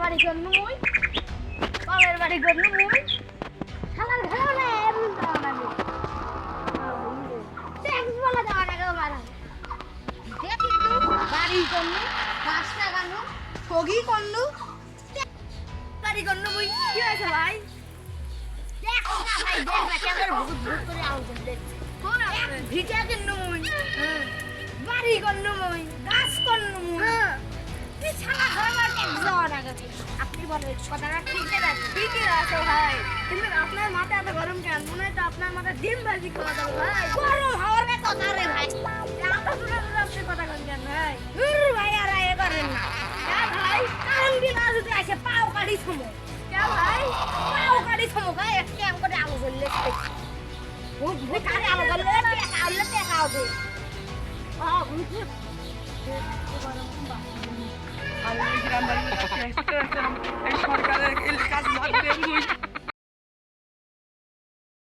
বাড়ি করনু মুই বাবার বাড়ি করনু মুই শালার ঘরে না এমন দাও না ট্যাক্স বলা দাও না গো মারা দেখি তো বাড়ি করনু রাস্তা গানু ঠগি করনু বাড়ি করনু মুই কি হইছে ভাই দেখ না ভাই দেখ না কেমন ভূত ভূত করে আউজ দেখছি কোন আছে ভিটা করনু মুই বাড়ি করনু মুই গাছ করনু মুই কি শালা ঘরে ট্যাক্স দাও না গো আপনি বলেন কথাটা ঠিকই আছে ভাই কিন্তু আপনার মাথা এত গরম কেন মনে হয় তো আপনার মাথা ডিম ভাজি খাওয়া যাবে ভাই গরম হওয়ার কথা রে ভাই আপনি কথা কেন কেন ভাই ভাই আর এ করেন না ভাই কারণ দিন আজ যদি আসে পাও কাটি সমো ভাই পাও কাটি সমো ভাই একটা আম করে আলু জ্বললে বুঝ কারে আলু জ্বললে টাকা হবে বুঝ Ay, grande.